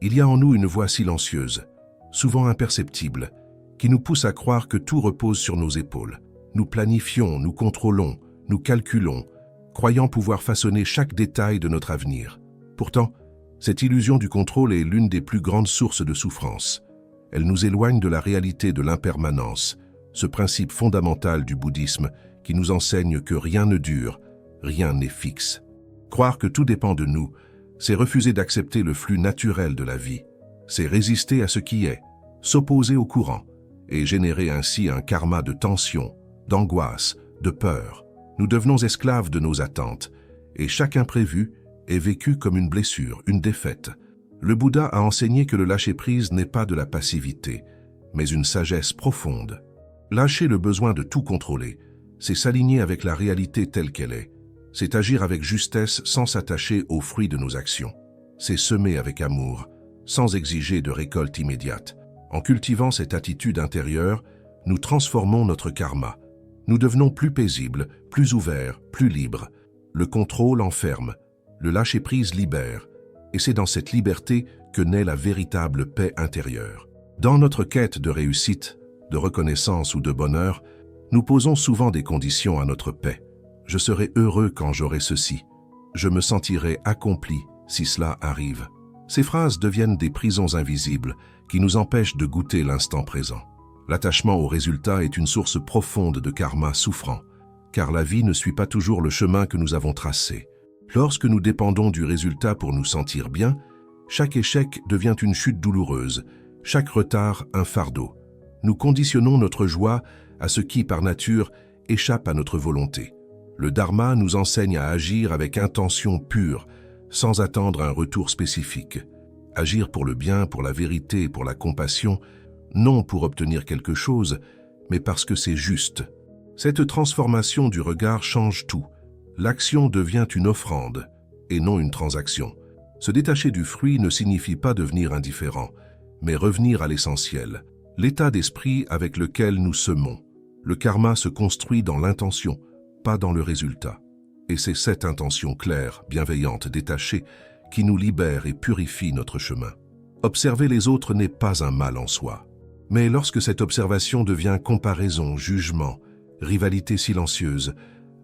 Il y a en nous une voix silencieuse, souvent imperceptible, qui nous pousse à croire que tout repose sur nos épaules. Nous planifions, nous contrôlons, nous calculons, croyant pouvoir façonner chaque détail de notre avenir. Pourtant, cette illusion du contrôle est l'une des plus grandes sources de souffrance. Elle nous éloigne de la réalité de l'impermanence, ce principe fondamental du bouddhisme qui nous enseigne que rien ne dure, rien n'est fixe. Croire que tout dépend de nous, c'est refuser d'accepter le flux naturel de la vie. C'est résister à ce qui est, s'opposer au courant, et générer ainsi un karma de tension, d'angoisse, de peur. Nous devenons esclaves de nos attentes, et chaque imprévu est vécu comme une blessure, une défaite. Le Bouddha a enseigné que le lâcher-prise n'est pas de la passivité, mais une sagesse profonde. Lâcher le besoin de tout contrôler, c'est s'aligner avec la réalité telle qu'elle est. C'est agir avec justesse sans s'attacher aux fruits de nos actions. C'est semer avec amour, sans exiger de récolte immédiate. En cultivant cette attitude intérieure, nous transformons notre karma. Nous devenons plus paisibles, plus ouverts, plus libres. Le contrôle enferme, le lâcher-prise libère, et c'est dans cette liberté que naît la véritable paix intérieure. Dans notre quête de réussite, de reconnaissance ou de bonheur, nous posons souvent des conditions à notre paix. Je serai heureux quand j'aurai ceci. Je me sentirai accompli si cela arrive. Ces phrases deviennent des prisons invisibles qui nous empêchent de goûter l'instant présent. L'attachement au résultat est une source profonde de karma souffrant, car la vie ne suit pas toujours le chemin que nous avons tracé. Lorsque nous dépendons du résultat pour nous sentir bien, chaque échec devient une chute douloureuse, chaque retard un fardeau. Nous conditionnons notre joie à ce qui, par nature, échappe à notre volonté. Le Dharma nous enseigne à agir avec intention pure, sans attendre un retour spécifique. Agir pour le bien, pour la vérité et pour la compassion, non pour obtenir quelque chose, mais parce que c'est juste. Cette transformation du regard change tout. L'action devient une offrande, et non une transaction. Se détacher du fruit ne signifie pas devenir indifférent, mais revenir à l'essentiel, l'état d'esprit avec lequel nous semons. Le karma se construit dans l'intention, pas dans le résultat. Et c'est cette intention claire, bienveillante, détachée, qui nous libère et purifie notre chemin. Observer les autres n'est pas un mal en soi. Mais lorsque cette observation devient comparaison, jugement, rivalité silencieuse,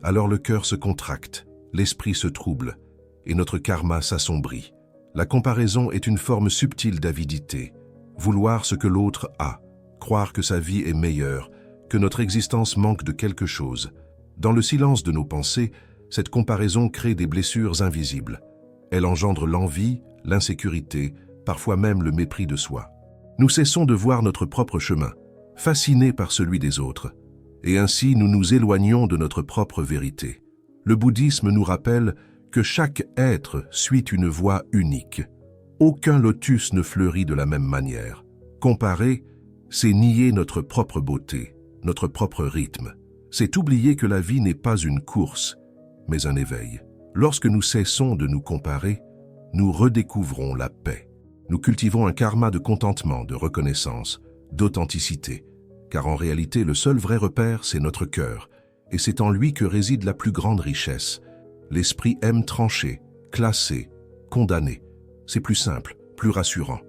alors le cœur se contracte, l'esprit se trouble, et notre karma s'assombrit. La comparaison est une forme subtile d'avidité. Vouloir ce que l'autre a, croire que sa vie est meilleure, que notre existence manque de quelque chose. Dans le silence de nos pensées, cette comparaison crée des blessures invisibles. Elle engendre l'envie, l'insécurité, parfois même le mépris de soi. Nous cessons de voir notre propre chemin, fascinés par celui des autres, et ainsi nous nous éloignons de notre propre vérité. Le bouddhisme nous rappelle que chaque être suit une voie unique. Aucun lotus ne fleurit de la même manière. Comparer, c'est nier notre propre beauté, notre propre rythme. C'est oublier que la vie n'est pas une course, mais un éveil. Lorsque nous cessons de nous comparer, nous redécouvrons la paix. Nous cultivons un karma de contentement, de reconnaissance, d'authenticité. Car en réalité, le seul vrai repère, c'est notre cœur, et c'est en lui que réside la plus grande richesse. L'esprit aime trancher, classer, condamner. C'est plus simple, plus rassurant.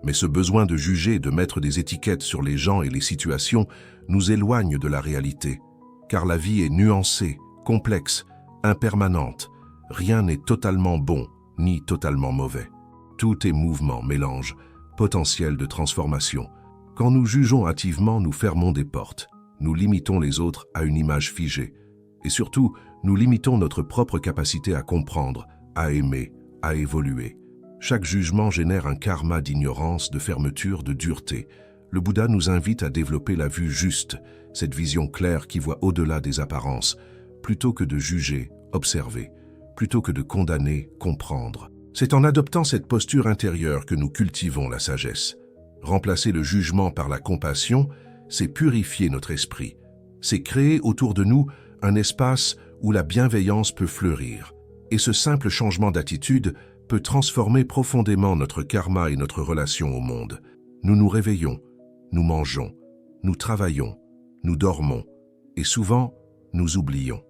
Mais ce besoin de juger, de mettre des étiquettes sur les gens et les situations, nous éloigne de la réalité. Car la vie est nuancée, complexe, impermanente. Rien n'est totalement bon, ni totalement mauvais. Tout est mouvement, mélange, potentiel de transformation. Quand nous jugeons hâtivement, nous fermons des portes. Nous limitons les autres à une image figée. Et surtout, nous limitons notre propre capacité à comprendre, à aimer, à évoluer. Chaque jugement génère un karma d'ignorance, de fermeture, de dureté. Le Bouddha nous invite à développer la vue juste, cette vision claire qui voit au-delà des apparences, plutôt que de juger, observer, plutôt que de condamner, comprendre. C'est en adoptant cette posture intérieure que nous cultivons la sagesse. Remplacer le jugement par la compassion, c'est purifier notre esprit. C'est créer autour de nous un espace où la bienveillance peut fleurir. Et ce simple changement d'attitude peut transformer profondément notre karma et notre relation au monde. Nous nous réveillons, nous mangeons, nous travaillons, nous dormons, et souvent, nous oublions.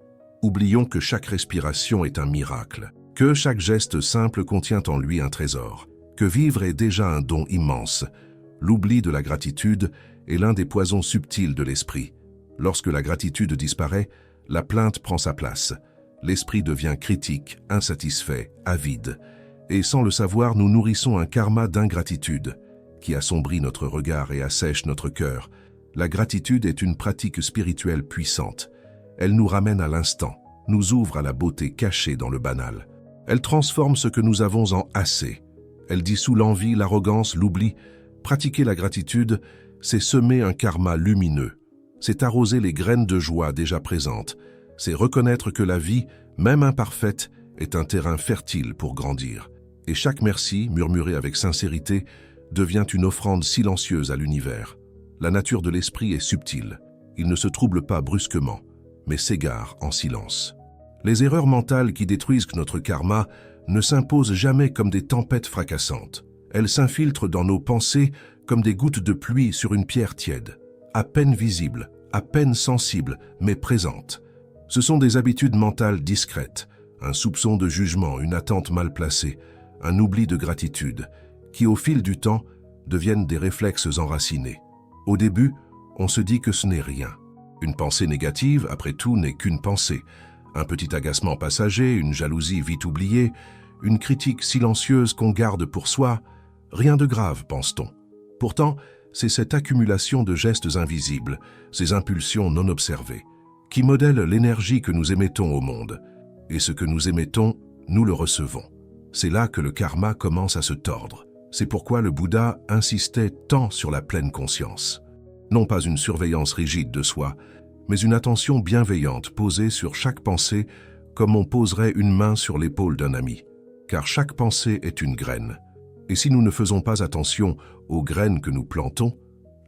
Oublions que chaque respiration est un miracle, que chaque geste simple contient en lui un trésor. que vivre est déjà un don immense. L'oubli de la gratitude est l'un des poisons subtils de l'esprit. Lorsque la gratitude disparaît, la plainte prend sa place. L'esprit devient critique, insatisfait, avide. Et sans le savoir, nous nourrissons un karma d'ingratitude qui assombrit notre regard et assèche notre cœur. La gratitude est une pratique spirituelle puissante. Elle nous ramène à l'instant, nous ouvre à la beauté cachée dans le banal. Elle transforme ce que nous avons en assez. Elle dissout l'envie, l'arrogance, l'oubli. Pratiquer la gratitude, c'est semer un karma lumineux. C'est arroser les graines de joie déjà présentes. C'est reconnaître que la vie, même imparfaite, est un terrain fertile pour grandir. Et chaque merci, murmuré avec sincérité, devient une offrande silencieuse à l'univers. La nature de l'esprit est subtile. Il ne se trouble pas brusquement, mais s'égare en silence. Les erreurs mentales qui détruisent notre karma ne s'imposent jamais comme des tempêtes fracassantes. Elles s'infiltrent dans nos pensées comme des gouttes de pluie sur une pierre tiède, à peine visibles, à peine sensibles, mais présentes. Ce sont des habitudes mentales discrètes, un soupçon de jugement, une attente mal placée, un oubli de gratitude, qui au fil du temps deviennent des réflexes enracinés. Au début, on se dit que ce n'est rien. Une pensée négative, après tout, n'est qu'une pensée. Un petit agacement passager, une jalousie vite oubliée, une critique silencieuse qu'on garde pour soi, rien de grave, pense-t-on. Pourtant, c'est cette accumulation de gestes invisibles, ces impulsions non observées, qui modèlent l'énergie que nous émettons au monde. Et ce que nous émettons, nous le recevons. C'est là que le karma commence à se tordre. C'est pourquoi le Bouddha insistait tant sur la pleine conscience. Non pas une surveillance rigide de soi, mais une attention bienveillante posée sur chaque pensée comme on poserait une main sur l'épaule d'un ami. Car chaque pensée est une graine. Et si nous ne faisons pas attention aux graines que nous plantons,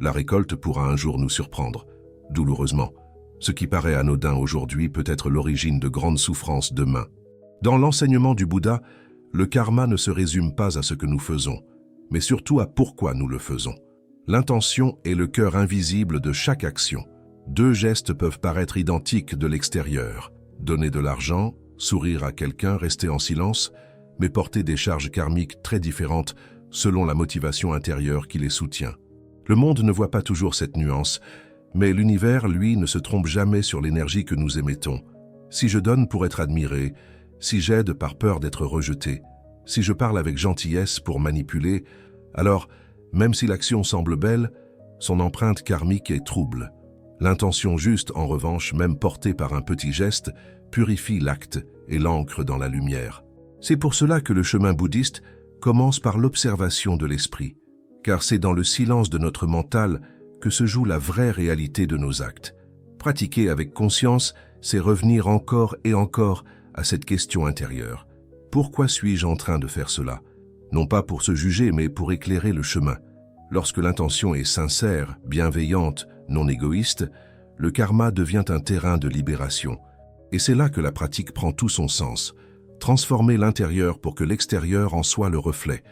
la récolte pourra un jour nous surprendre, douloureusement. Ce qui paraît anodin aujourd'hui peut être l'origine de grandes souffrances demain. Dans l'enseignement du Bouddha, le karma ne se résume pas à ce que nous faisons, mais surtout à pourquoi nous le faisons. L'intention est le cœur invisible de chaque action. Deux gestes peuvent paraître identiques de l'extérieur. Donner de l'argent, sourire à quelqu'un, rester en silence, mais porter des charges karmiques très différentes selon la motivation intérieure qui les soutient. Le monde ne voit pas toujours cette nuance, mais l'univers, lui, ne se trompe jamais sur l'énergie que nous émettons. Si je donne pour être admiré, si j'aide par peur d'être rejeté, si je parle avec gentillesse pour manipuler, alors, même si l'action semble belle, son empreinte karmique est trouble. L'intention juste, en revanche, même portée par un petit geste, purifie l'acte et l'ancre dans la lumière. C'est pour cela que le chemin bouddhiste commence par l'observation de l'esprit, car c'est dans le silence de notre mental que se joue la vraie réalité de nos actes. Pratiquer avec conscience, c'est revenir encore et encore à cette question intérieure. Pourquoi suis-je en train de faire cela? Non pas pour se juger, mais pour éclairer le chemin. Lorsque l'intention est sincère, bienveillante, non égoïste, le karma devient un terrain de libération. Et c'est là que la pratique prend tout son sens. Transformer l'intérieur pour que l'extérieur en soit le reflet.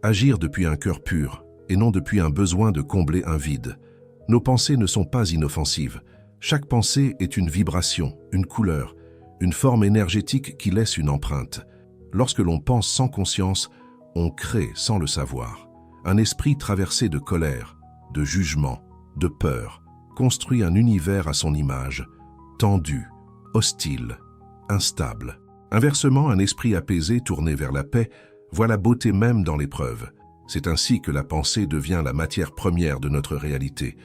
Agir depuis un cœur pur, et non depuis un besoin de combler un vide. Nos pensées ne sont pas inoffensives. Chaque pensée est une vibration, une couleur, une forme énergétique qui laisse une empreinte. Lorsque l'on pense sans conscience, on crée sans le savoir. Un esprit traversé de colère, de jugement, de peur, construit un univers à son image, tendu, hostile, instable. Inversement, un esprit apaisé tourné vers la paix voit la beauté même dans l'épreuve. C'est ainsi que la pensée devient la matière première de notre réalité.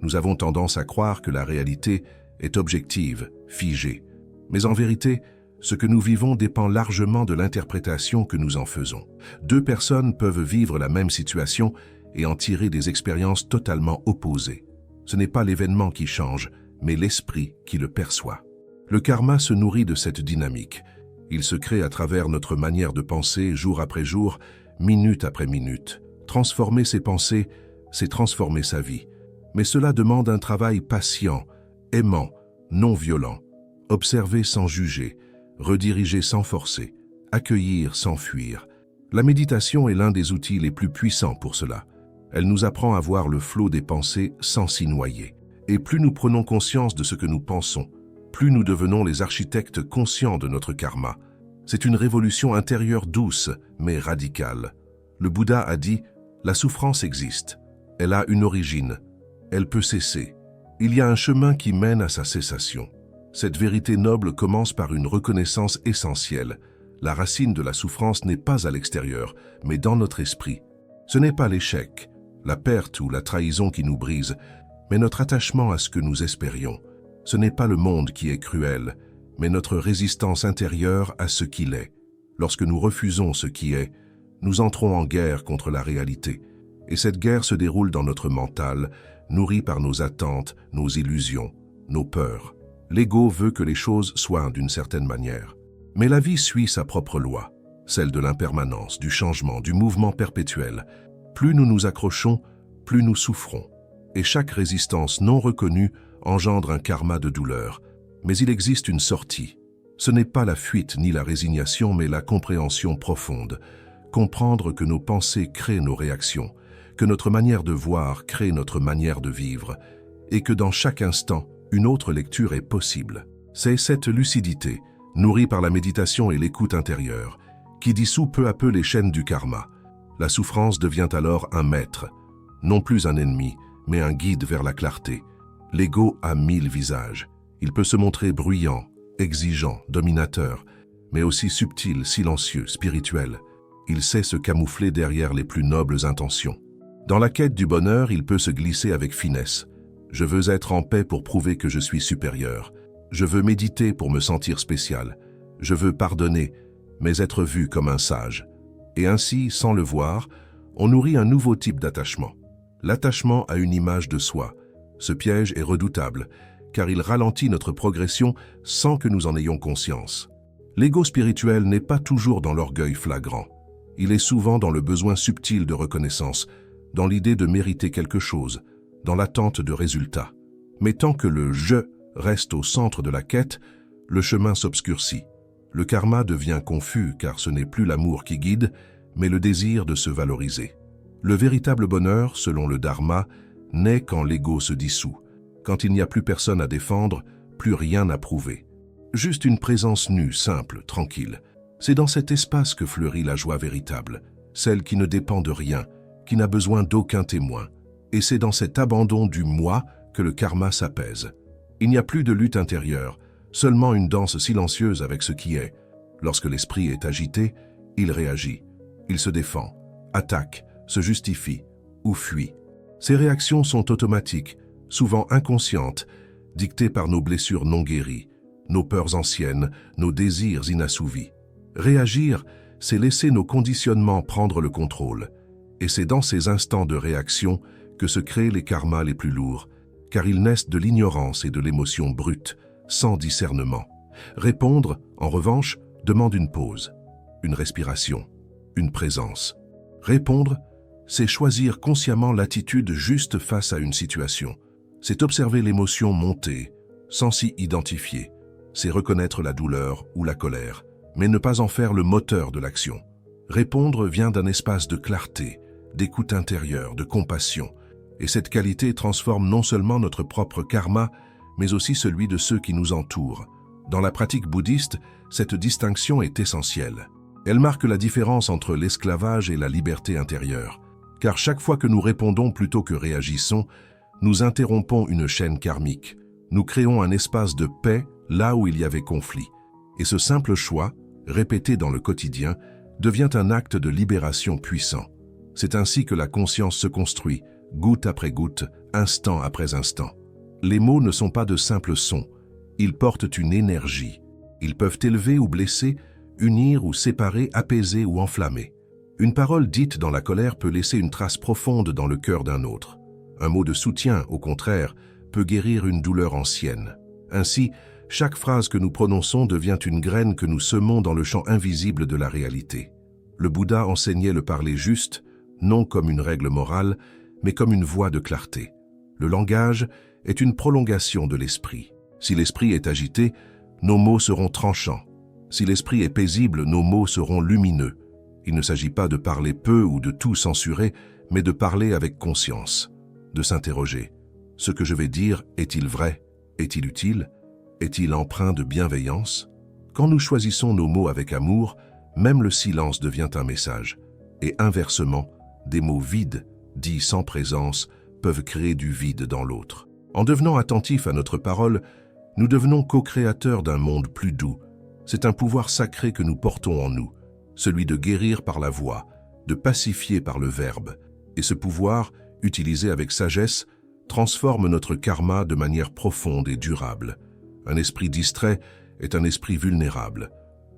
Nous avons tendance à croire que la réalité est objective, figée. Mais en vérité, ce que nous vivons dépend largement de l'interprétation que nous en faisons. Deux personnes peuvent vivre la même situation et en tirer des expériences totalement opposées. Ce n'est pas l'événement qui change, mais l'esprit qui le perçoit. Le karma se nourrit de cette dynamique. Il se crée à travers notre manière de penser jour après jour, minute après minute. Transformer ses pensées, c'est transformer sa vie. Mais cela demande un travail patient, aimant, non violent. Observer sans juger, rediriger sans forcer, accueillir sans fuir. La méditation est l'un des outils les plus puissants pour cela. Elle nous apprend à voir le flot des pensées sans s'y noyer. Et plus nous prenons conscience de ce que nous pensons, plus nous devenons les architectes conscients de notre karma. C'est une révolution intérieure douce, mais radicale. Le Bouddha a dit « La souffrance existe. Elle a une origine. Elle peut cesser. Il y a un chemin qui mène à sa cessation. Cette vérité noble commence par une reconnaissance essentielle. La racine de la souffrance n'est pas à l'extérieur, mais dans notre esprit. Ce n'est pas l'échec, la perte ou la trahison qui nous brise, mais notre attachement à ce que nous espérions. Ce n'est pas le monde qui est cruel, mais notre résistance intérieure à ce qu'il est. Lorsque nous refusons ce qui est, nous entrons en guerre contre la réalité. Et cette guerre se déroule dans notre mental, nourrie par nos attentes, nos illusions, nos peurs. L'ego veut que les choses soient d'une certaine manière. Mais la vie suit sa propre loi, celle de l'impermanence, du changement, du mouvement perpétuel. Plus nous nous accrochons, plus nous souffrons. Et chaque résistance non reconnue engendre un karma de douleur. Mais il existe une sortie. Ce n'est pas la fuite ni la résignation, mais la compréhension profonde. Comprendre que nos pensées créent nos réactions, que notre manière de voir crée notre manière de vivre, et que dans chaque instant, une autre lecture est possible. C'est cette lucidité, nourrie par la méditation et l'écoute intérieure, qui dissout peu à peu les chaînes du karma. La souffrance devient alors un maître, non plus un ennemi, mais un guide vers la clarté. L'ego a 1000 visages. Il peut se montrer bruyant, exigeant, dominateur, mais aussi subtil, silencieux, spirituel. Il sait se camoufler derrière les plus nobles intentions. Dans la quête du bonheur, il peut se glisser avec finesse. Je veux être en paix pour prouver que je suis supérieur. Je veux méditer pour me sentir spécial. Je veux pardonner, mais être vu comme un sage. Et ainsi, sans le voir, on nourrit un nouveau type d'attachement. L'attachement à une image de soi. Ce piège est redoutable, car il ralentit notre progression sans que nous en ayons conscience. L'ego spirituel n'est pas toujours dans l'orgueil flagrant. Il est souvent dans le besoin subtil de reconnaissance, dans l'idée de mériter quelque chose, dans l'attente de résultats. Mais tant que le « je » reste au centre de la quête, le chemin s'obscurcit. Le karma devient confus car ce n'est plus l'amour qui guide, mais le désir de se valoriser. Le véritable bonheur, selon le dharma, naît quand l'ego se dissout, quand il n'y a plus personne à défendre, plus rien à prouver. Juste une présence nue, simple, tranquille. C'est dans cet espace que fleurit la joie véritable, celle qui ne dépend de rien, qui n'a besoin d'aucun témoin. Et c'est dans cet abandon du « moi » que le karma s'apaise. Il n'y a plus de lutte intérieure, seulement une danse silencieuse avec ce qui est. Lorsque l'esprit est agité, il réagit. Il se défend, attaque, se justifie ou fuit. Ces réactions sont automatiques, souvent inconscientes, dictées par nos blessures non guéries, nos peurs anciennes, nos désirs inassouvis. Réagir, c'est laisser nos conditionnements prendre le contrôle. Et c'est dans ces instants de réaction que se créent les karmas les plus lourds, car ils naissent de l'ignorance et de l'émotion brute, sans discernement. Répondre, en revanche, demande une pause, une respiration, une présence. Répondre, c'est choisir consciemment l'attitude juste face à une situation. C'est observer l'émotion monter, sans s'y identifier. C'est reconnaître la douleur ou la colère, mais ne pas en faire le moteur de l'action. Répondre vient d'un espace de clarté, d'écoute intérieure, de compassion. Et cette qualité transforme non seulement notre propre karma, mais aussi celui de ceux qui nous entourent. Dans la pratique bouddhiste, cette distinction est essentielle. Elle marque la différence entre l'esclavage et la liberté intérieure. Car chaque fois que nous répondons plutôt que réagissons, nous interrompons une chaîne karmique. Nous créons un espace de paix là où il y avait conflit. Et ce simple choix, répété dans le quotidien, devient un acte de libération puissant. C'est ainsi que la conscience se construit, goutte après goutte, instant après instant. Les mots ne sont pas de simples sons, ils portent une énergie. Ils peuvent élever ou blesser, unir ou séparer, apaiser ou enflammer. Une parole dite dans la colère peut laisser une trace profonde dans le cœur d'un autre. Un mot de soutien, au contraire, peut guérir une douleur ancienne. Ainsi, chaque phrase que nous prononçons devient une graine que nous semons dans le champ invisible de la réalité. Le Bouddha enseignait le parler juste, non comme une règle morale, mais comme une voie de clarté. Le langage est une prolongation de l'esprit. Si l'esprit est agité, nos mots seront tranchants. Si l'esprit est paisible, nos mots seront lumineux. Il ne s'agit pas de parler peu ou de tout censurer, mais de parler avec conscience, de s'interroger. Ce que je vais dire, est-il vrai? Est-il utile? Est-il empreint de bienveillance? Quand nous choisissons nos mots avec amour, même le silence devient un message. Et inversement, des mots vides, dits sans présence, peuvent créer du vide dans l'autre. En devenant attentifs à notre parole, nous devenons co-créateurs d'un monde plus doux. C'est un pouvoir sacré que nous portons en nous, celui de guérir par la voix, de pacifier par le verbe. Et ce pouvoir, utilisé avec sagesse, transforme notre karma de manière profonde et durable. Un esprit distrait est un esprit vulnérable.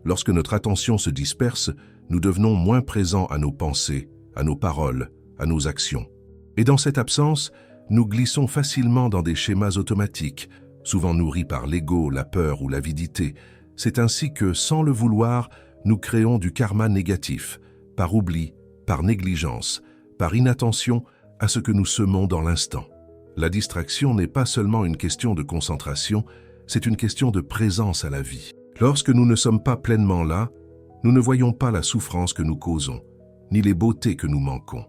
Lorsque notre attention se disperse, nous devenons moins présents à nos pensées, à nos paroles, à nos actions. Et dans cette absence, nous glissons facilement dans des schémas automatiques, souvent nourris par l'ego, la peur ou l'avidité. C'est ainsi que, sans le vouloir, nous créons du karma négatif, par oubli, par négligence, par inattention à ce que nous semons dans l'instant. La distraction n'est pas seulement une question de concentration, c'est une question de présence à la vie. Lorsque nous ne sommes pas pleinement là, nous ne voyons pas la souffrance que nous causons, ni les beautés que nous manquons.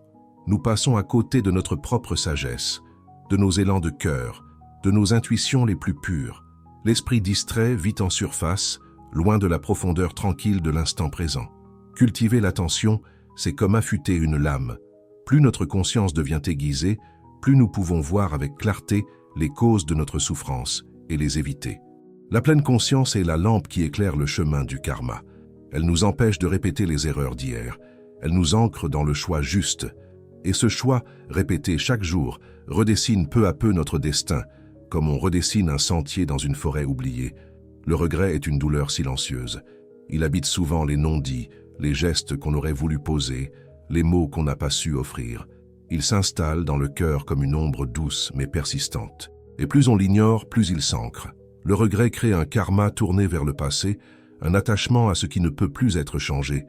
Nous passons à côté de notre propre sagesse, de nos élans de cœur, de nos intuitions les plus pures. L'esprit distrait vit en surface, loin de la profondeur tranquille de l'instant présent. Cultiver l'attention, c'est comme affûter une lame. Plus notre conscience devient aiguisée, plus nous pouvons voir avec clarté les causes de notre souffrance et les éviter. La pleine conscience est la lampe qui éclaire le chemin du karma. Elle nous empêche de répéter les erreurs d'hier. Elle nous ancre dans le choix juste. Et ce choix, répété chaque jour, redessine peu à peu notre destin, comme on redessine un sentier dans une forêt oubliée. Le regret est une douleur silencieuse. Il habite souvent les non-dits, les gestes qu'on aurait voulu poser, les mots qu'on n'a pas su offrir. Il s'installe dans le cœur comme une ombre douce mais persistante. Et plus on l'ignore, plus il s'ancre. Le regret crée un karma tourné vers le passé, un attachement à ce qui ne peut plus être changé.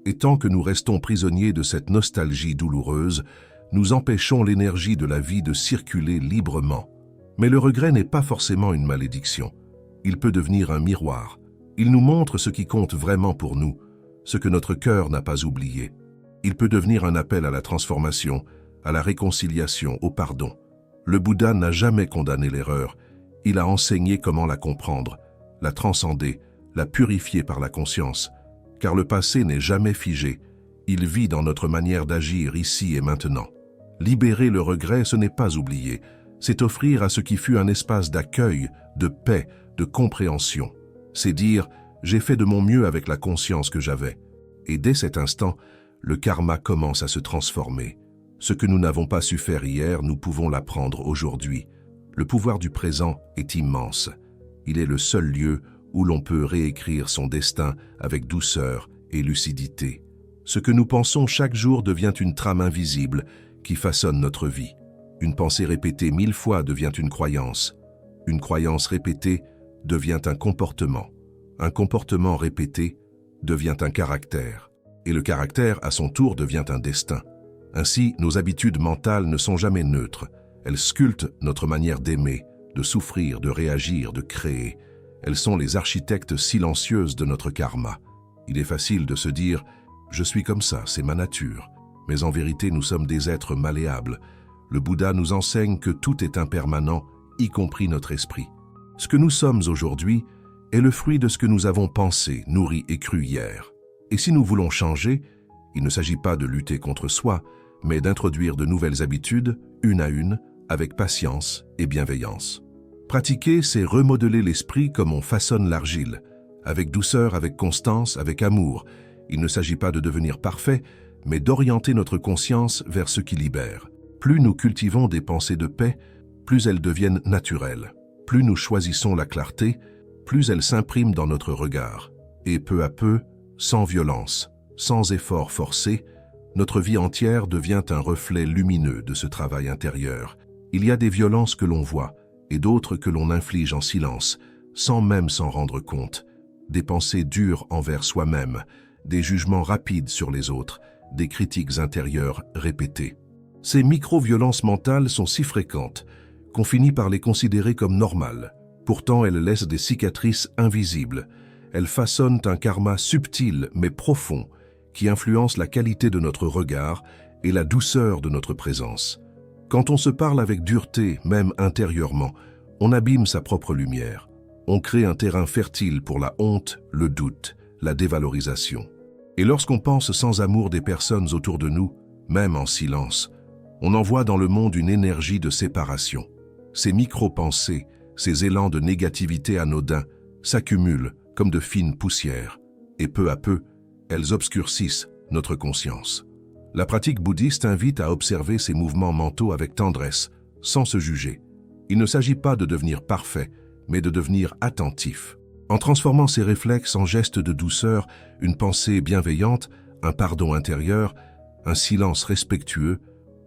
Et tant que nous restons prisonniers de cette nostalgie douloureuse, nous empêchons l'énergie de la vie de circuler librement. Mais le regret n'est pas forcément une malédiction. Il peut devenir un miroir. Il nous montre ce qui compte vraiment pour nous, ce que notre cœur n'a pas oublié. Il peut devenir un appel à la transformation, à la réconciliation, au pardon. Le Bouddha n'a jamais condamné l'erreur. Il a enseigné comment la comprendre, la transcender, la purifier par la conscience. Car le passé n'est jamais figé. Il vit dans notre manière d'agir ici et maintenant. Libérer le regret, ce n'est pas oublier. C'est offrir à ce qui fut un espace d'accueil, de paix, de compréhension. C'est dire « j'ai fait de mon mieux avec la conscience que j'avais ». Et dès cet instant, le karma commence à se transformer. Ce que nous n'avons pas su faire hier, nous pouvons l'apprendre aujourd'hui. Le pouvoir du présent est immense. Il est le seul lieu où l'on peut réécrire son destin avec douceur et lucidité. Ce que nous pensons chaque jour devient une trame invisible qui façonne notre vie. Une pensée répétée 1000 fois devient une croyance. Une croyance répétée devient un comportement. Un comportement répété devient un caractère. Et le caractère, à son tour, devient un destin. Ainsi, nos habitudes mentales ne sont jamais neutres. Elles sculptent notre manière d'aimer, de souffrir, de réagir, de créer. Elles sont les architectes silencieuses de notre karma. Il est facile de se dire « je suis comme ça, c'est ma nature ». Mais en vérité, nous sommes des êtres malléables. Le Bouddha nous enseigne que tout est impermanent, y compris notre esprit. Ce que nous sommes aujourd'hui est le fruit de ce que nous avons pensé, nourri et cru hier. Et si nous voulons changer, il ne s'agit pas de lutter contre soi, mais d'introduire de nouvelles habitudes, une à une, avec patience et bienveillance. Pratiquer, c'est remodeler l'esprit comme on façonne l'argile, avec douceur, avec constance, avec amour. Il ne s'agit pas de devenir parfait, mais d'orienter notre conscience vers ce qui libère. Plus nous cultivons des pensées de paix, plus elles deviennent naturelles. Plus nous choisissons la clarté, plus elle s'imprime dans notre regard. Et peu à peu, sans violence, sans effort forcé, notre vie entière devient un reflet lumineux de ce travail intérieur. Il y a des violences que l'on voit et d'autres que l'on inflige en silence, sans même s'en rendre compte. Des pensées dures envers soi-même, des jugements rapides sur les autres, des critiques intérieures répétées. Ces micro-violences mentales sont si fréquentes qu'on finit par les considérer comme normales. Pourtant, elles laissent des cicatrices invisibles. Elles façonnent un karma subtil mais profond qui influence la qualité de notre regard et la douceur de notre présence. Quand on se parle avec dureté, même intérieurement, on abîme sa propre lumière. On crée un terrain fertile pour la honte, le doute, la dévalorisation. Et lorsqu'on pense sans amour des personnes autour de nous, même en silence, on envoie dans le monde une énergie de séparation. Ces micro-pensées, ces élans de négativité anodins, s'accumulent comme de fines poussières, et peu à peu, elles obscurcissent notre conscience. La pratique bouddhiste invite à observer ces mouvements mentaux avec tendresse, sans se juger. Il ne s'agit pas de devenir parfait, mais de devenir attentif. En transformant ces réflexes en gestes de douceur, une pensée bienveillante, un pardon intérieur, un silence respectueux,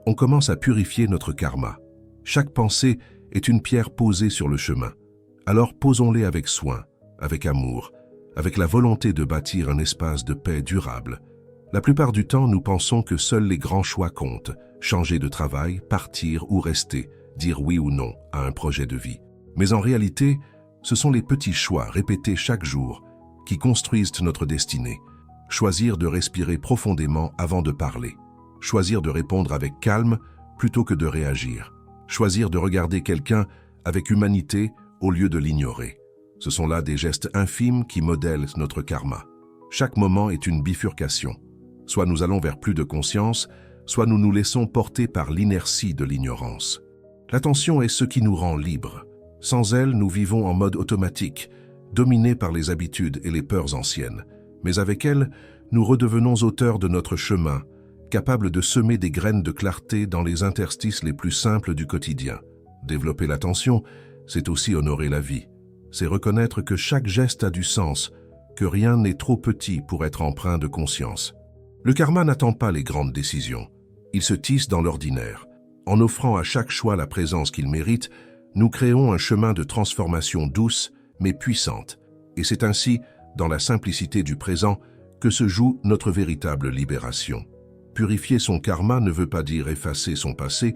on commence à purifier notre karma. Chaque pensée est une pierre posée sur le chemin. Alors posons-les avec soin, avec amour, avec la volonté de bâtir un espace de paix durable. La plupart du temps, nous pensons que seuls les grands choix comptent, changer de travail, partir ou rester, dire oui ou non à un projet de vie. Mais en réalité, ce sont les petits choix répétés chaque jour qui construisent notre destinée. Choisir de respirer profondément avant de parler. Choisir de répondre avec calme plutôt que de réagir. Choisir de regarder quelqu'un avec humanité au lieu de l'ignorer. Ce sont là des gestes infimes qui modèlent notre karma. Chaque moment est une bifurcation. Soit nous allons vers plus de conscience, soit nous nous laissons porter par l'inertie de l'ignorance. L'attention est ce qui nous rend libres. Sans elle, nous vivons en mode automatique, dominés par les habitudes et les peurs anciennes. Mais avec elle, nous redevenons auteurs de notre chemin, capables de semer des graines de clarté dans les interstices les plus simples du quotidien. Développer l'attention, c'est aussi honorer la vie. C'est reconnaître que chaque geste a du sens, que rien n'est trop petit pour être empreint de conscience. Le karma n'attend pas les grandes décisions. Il se tisse dans l'ordinaire. En offrant à chaque choix la présence qu'il mérite, nous créons un chemin de transformation douce mais puissante. Et c'est ainsi, dans la simplicité du présent, que se joue notre véritable libération. Purifier son karma ne veut pas dire effacer son passé,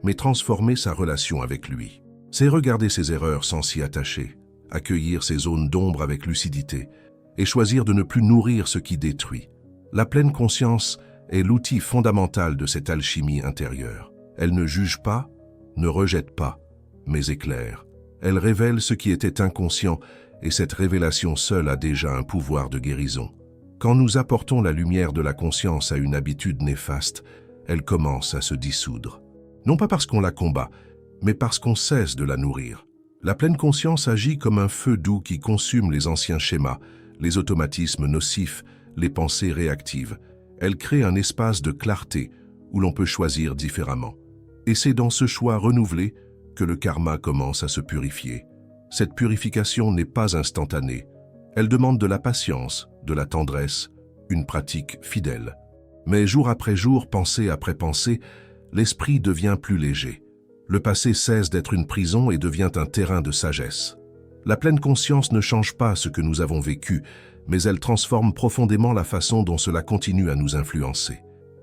mais transformer sa relation avec lui. C'est regarder ses erreurs sans s'y attacher, accueillir ses zones d'ombre avec lucidité, et choisir de ne plus nourrir ce qui détruit. La pleine conscience est l'outil fondamental de cette alchimie intérieure. Elle ne juge pas, ne rejette pas, mais éclaire. Elle révèle ce qui était inconscient, et cette révélation seule a déjà un pouvoir de guérison. Quand nous apportons la lumière de la conscience à une habitude néfaste, elle commence à se dissoudre. Non pas parce qu'on la combat, mais parce qu'on cesse de la nourrir. La pleine conscience agit comme un feu doux qui consume les anciens schémas, les automatismes nocifs, les pensées réactives. Elle crée un espace de clarté où l'on peut choisir différemment. Et c'est dans ce choix renouvelé que le karma commence à se purifier. Cette purification n'est pas instantanée. Elle demande de la patience, de la tendresse, une pratique fidèle. Mais jour après jour, pensée après pensée, l'esprit devient plus léger. Le passé cesse d'être une prison et devient un terrain de sagesse. La pleine conscience ne change pas ce que nous avons vécu, mais elle transforme profondément la façon dont cela continue à nous influencer.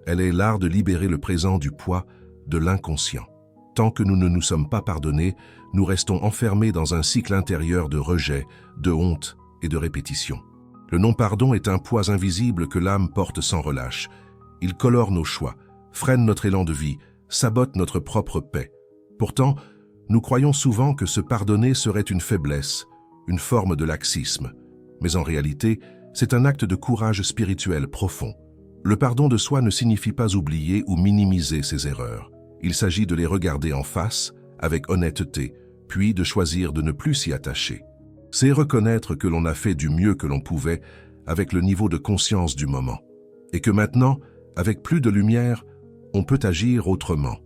Elle est l'art de libérer le présent du poids de l'inconscient. Tant que nous ne nous sommes pas pardonnés, nous restons enfermés dans un cycle intérieur de rejet, de honte et de répétition. Le non-pardon est un poids invisible que l'âme porte sans relâche. Il colore nos choix, freine notre élan de vie, sabote notre propre paix. Pourtant, nous croyons souvent que se pardonner serait une faiblesse, une forme de laxisme. Mais en réalité, c'est un acte de courage spirituel profond. Le pardon de soi ne signifie pas oublier ou minimiser ses erreurs. Il s'agit de les regarder en face, avec honnêteté, puis de choisir de ne plus s'y attacher. C'est reconnaître que l'on a fait du mieux que l'on pouvait avec le niveau de conscience du moment. Et que maintenant, avec plus de lumière, on peut agir autrement.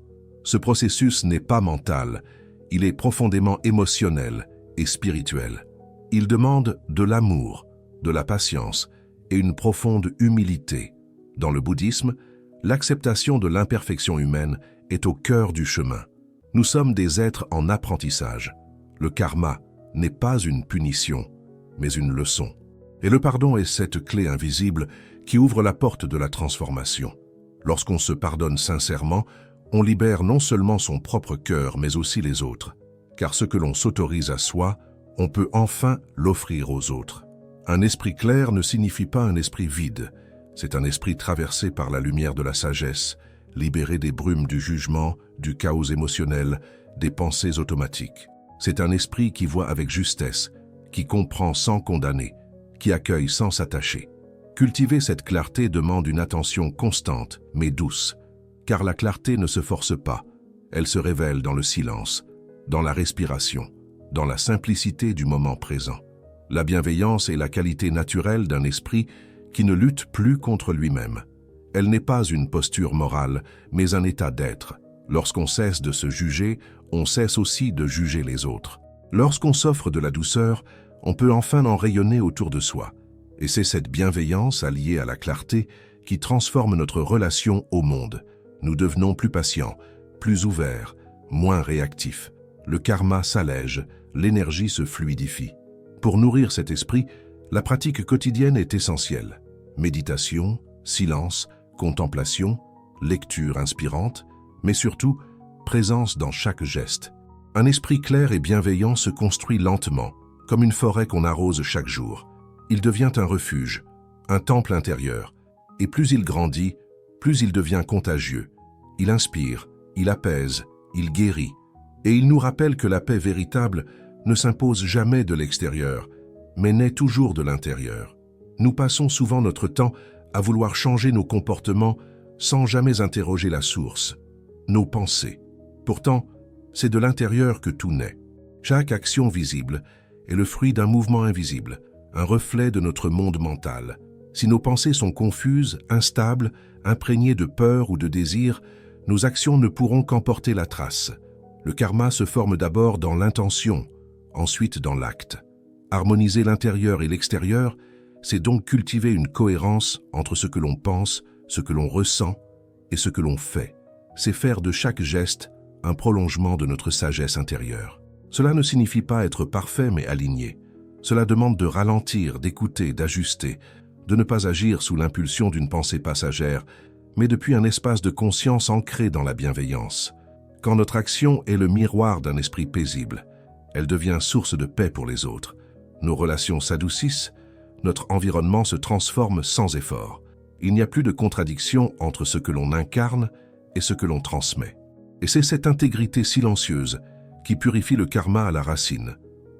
Ce processus n'est pas mental, il est profondément émotionnel et spirituel. Il demande de l'amour, de la patience et une profonde humilité. Dans le bouddhisme, l'acceptation de l'imperfection humaine est au cœur du chemin. Nous sommes des êtres en apprentissage. Le karma n'est pas une punition, mais une leçon. Et le pardon est cette clé invisible qui ouvre la porte de la transformation. Lorsqu'on se pardonne sincèrement, on libère non seulement son propre cœur, mais aussi les autres. Car ce que l'on s'autorise à soi, on peut enfin l'offrir aux autres. Un esprit clair ne signifie pas un esprit vide. C'est un esprit traversé par la lumière de la sagesse, libéré des brumes du jugement, du chaos émotionnel, des pensées automatiques. C'est un esprit qui voit avec justesse, qui comprend sans condamner, qui accueille sans s'attacher. Cultiver cette clarté demande une attention constante, mais douce, car la clarté ne se force pas, elle se révèle dans le silence, dans la respiration, dans la simplicité du moment présent. La bienveillance est la qualité naturelle d'un esprit qui ne lutte plus contre lui-même. Elle n'est pas une posture morale, mais un état d'être. Lorsqu'on cesse de se juger, on cesse aussi de juger les autres. Lorsqu'on s'offre de la douceur, on peut enfin en rayonner autour de soi. Et c'est cette bienveillance alliée à la clarté qui transforme notre relation au monde. Nous devenons plus patients, plus ouverts, moins réactifs. Le karma s'allège, l'énergie se fluidifie. Pour nourrir cet esprit, la pratique quotidienne est essentielle. Méditation, silence, contemplation, lecture inspirante, mais surtout, présence dans chaque geste. Un esprit clair et bienveillant se construit lentement, comme une forêt qu'on arrose chaque jour. Il devient un refuge, un temple intérieur, et plus il grandit, plus il devient contagieux. Il inspire, il apaise, il guérit, et il nous rappelle que la paix véritable ne s'impose jamais de l'extérieur, mais naît toujours de l'intérieur. Nous passons souvent notre temps à vouloir changer nos comportements sans jamais interroger la source, nos pensées. Pourtant, c'est de l'intérieur que tout naît. Chaque action visible est le fruit d'un mouvement invisible, un reflet de notre monde mental. Si nos pensées sont confuses, instables, imprégnées de peur ou de désir, nos actions ne pourront qu'emporter la trace. Le karma se forme d'abord dans l'intention, ensuite dans l'acte. Harmoniser l'intérieur et l'extérieur, c'est donc cultiver une cohérence entre ce que l'on pense, ce que l'on ressent et ce que l'on fait. C'est faire de chaque geste un prolongement de notre sagesse intérieure. Cela ne signifie pas être parfait mais aligné. Cela demande de ralentir, d'écouter, d'ajuster, de ne pas agir sous l'impulsion d'une pensée passagère, mais depuis un espace de conscience ancré dans la bienveillance. Quand notre action est le miroir d'un esprit paisible, elle devient source de paix pour les autres. Nos relations s'adoucissent, notre environnement se transforme sans effort. Il n'y a plus de contradiction entre ce que l'on incarne et ce que l'on transmet. Et c'est cette intégrité silencieuse qui purifie le karma à la racine,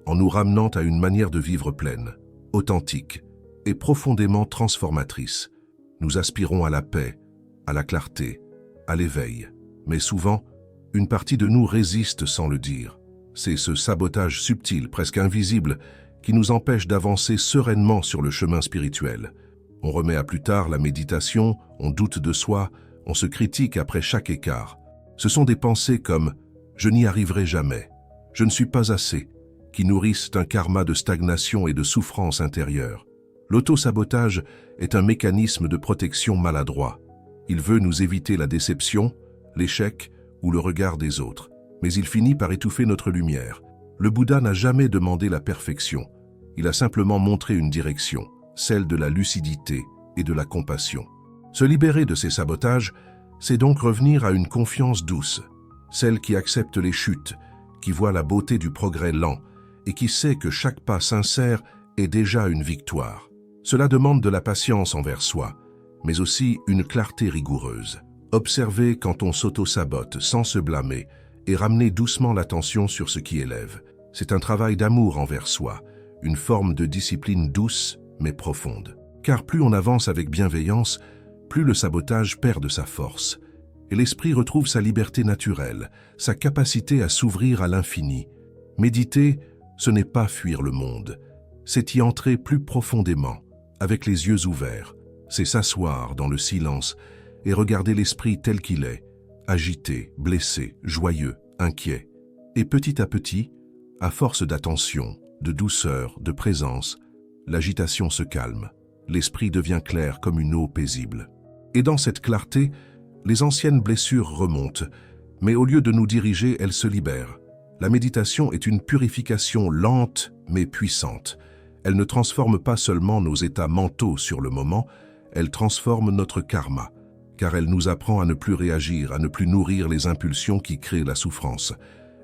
en nous ramenant à une manière de vivre pleine, authentique et profondément transformatrice. Nous aspirons à la paix, à la clarté, à l'éveil. Mais souvent, une partie de nous résiste sans le dire. C'est ce sabotage subtil, presque invisible, qui nous empêche d'avancer sereinement sur le chemin spirituel. On remet à plus tard la méditation, on doute de soi, on se critique après chaque écart. Ce sont des pensées comme « je n'y arriverai jamais »,« je ne suis pas assez », qui nourrissent un karma de stagnation et de souffrance intérieure. L'auto-sabotage est un mécanisme de protection maladroit. Il veut nous éviter la déception, l'échec ou le regard des autres, mais il finit par étouffer notre lumière. Le Bouddha n'a jamais demandé la perfection, il a simplement montré une direction, celle de la lucidité et de la compassion. Se libérer de ces sabotages, c'est donc revenir à une confiance douce, celle qui accepte les chutes, qui voit la beauté du progrès lent et qui sait que chaque pas sincère est déjà une victoire. Cela demande de la patience envers soi, mais aussi une clarté rigoureuse. Observer quand on s'auto-sabote sans se blâmer et ramener doucement l'attention sur ce qui élève. C'est un travail d'amour envers soi, une forme de discipline douce mais profonde. Car plus on avance avec bienveillance, plus le sabotage perd de sa force, et l'esprit retrouve sa liberté naturelle, sa capacité à s'ouvrir à l'infini. Méditer, ce n'est pas fuir le monde, c'est y entrer plus profondément, avec les yeux ouverts. C'est s'asseoir dans le silence et regarder l'esprit tel qu'il est, agité, blessé, joyeux, inquiet. Et petit à petit, à force d'attention, de douceur, de présence, l'agitation se calme. L'esprit devient clair comme une eau paisible. Et dans cette clarté, les anciennes blessures remontent, mais au lieu de nous diriger, elles se libèrent. La méditation est une purification lente mais puissante. Elle ne transforme pas seulement nos états mentaux sur le moment, elle transforme notre karma, car elle nous apprend à ne plus réagir, à ne plus nourrir les impulsions qui créent la souffrance.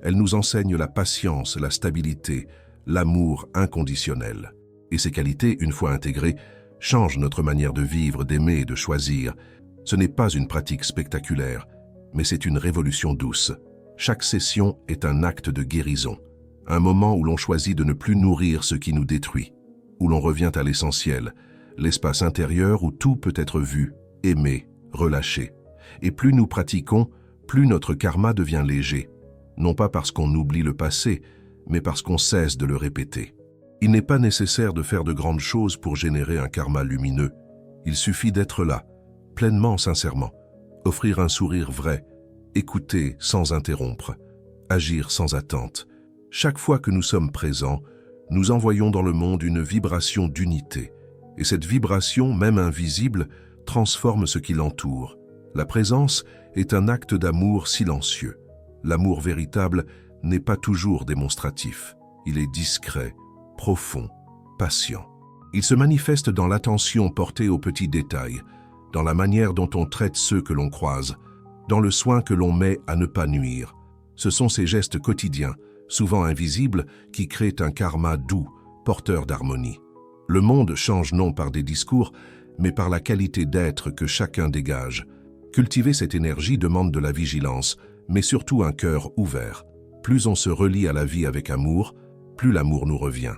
Elle nous enseigne la patience, la stabilité, l'amour inconditionnel. Et ces qualités, une fois intégrées, changent notre manière de vivre, d'aimer et de choisir. Ce n'est pas une pratique spectaculaire, mais c'est une révolution douce. Chaque session est un acte de guérison, un moment où l'on choisit de ne plus nourrir ce qui nous détruit, où l'on revient à l'essentiel, l'espace intérieur où tout peut être vu, aimé, relâché. Et plus nous pratiquons, plus notre karma devient léger. Non pas parce qu'on oublie le passé, mais parce qu'on cesse de le répéter. Il n'est pas nécessaire de faire de grandes choses pour générer un karma lumineux. Il suffit d'être là, pleinement, sincèrement, offrir un sourire vrai, écouter sans interrompre, agir sans attente. Chaque fois que nous sommes présents, nous envoyons dans le monde une vibration d'unité. Et cette vibration, même invisible, transforme ce qui l'entoure. La présence est un acte d'amour silencieux. L'amour véritable n'est pas toujours démonstratif. Il est discret, profond, patient. Il se manifeste dans l'attention portée aux petits détails, dans la manière dont on traite ceux que l'on croise, dans le soin que l'on met à ne pas nuire. Ce sont ces gestes quotidiens, souvent invisibles, qui créent un karma doux, porteur d'harmonie. Le monde change non par des discours, mais par la qualité d'être que chacun dégage. Cultiver cette énergie demande de la vigilance, mais surtout un cœur ouvert. Plus on se relie à la vie avec amour, plus l'amour nous revient.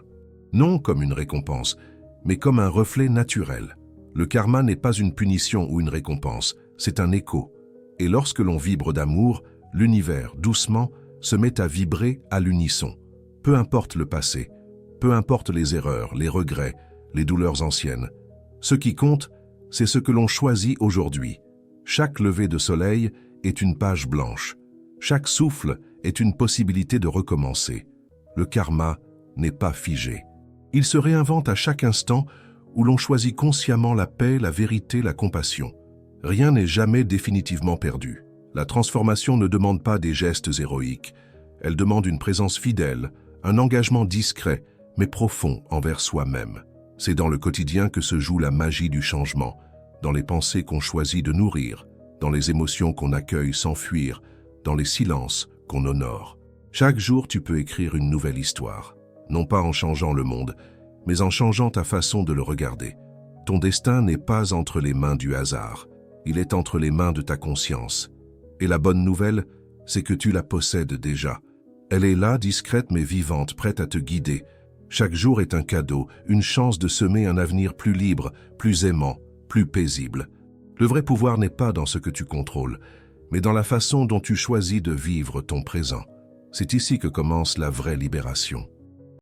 Non comme une récompense, mais comme un reflet naturel. Le karma n'est pas une punition ou une récompense, c'est un écho. Et lorsque l'on vibre d'amour, l'univers, doucement, se met à vibrer à l'unisson. Peu importe le passé, peu importe les erreurs, les regrets, les douleurs anciennes. Ce qui compte, c'est ce que l'on choisit aujourd'hui. Chaque lever de soleil est une page blanche. Chaque souffle est une possibilité de recommencer. Le karma n'est pas figé. Il se réinvente à chaque instant où l'on choisit consciemment la paix, la vérité, la compassion. Rien n'est jamais définitivement perdu. La transformation ne demande pas des gestes héroïques. Elle demande une présence fidèle, un engagement discret, mais profond envers soi-même. C'est dans le quotidien que se joue la magie du changement, dans les pensées qu'on choisit de nourrir, dans les émotions qu'on accueille sans fuir, dans les silences qu'on honore. Chaque jour, tu peux écrire une nouvelle histoire, non pas en changeant le monde, mais en changeant ta façon de le regarder. Ton destin n'est pas entre les mains du hasard, il est entre les mains de ta conscience. Et la bonne nouvelle, c'est que tu la possèdes déjà. Elle est là, discrète mais vivante, prête à te guider. Chaque jour est un cadeau, une chance de semer un avenir plus libre, plus aimant, plus paisible. Le vrai pouvoir n'est pas dans ce que tu contrôles, mais dans la façon dont tu choisis de vivre ton présent. C'est ici que commence la vraie libération.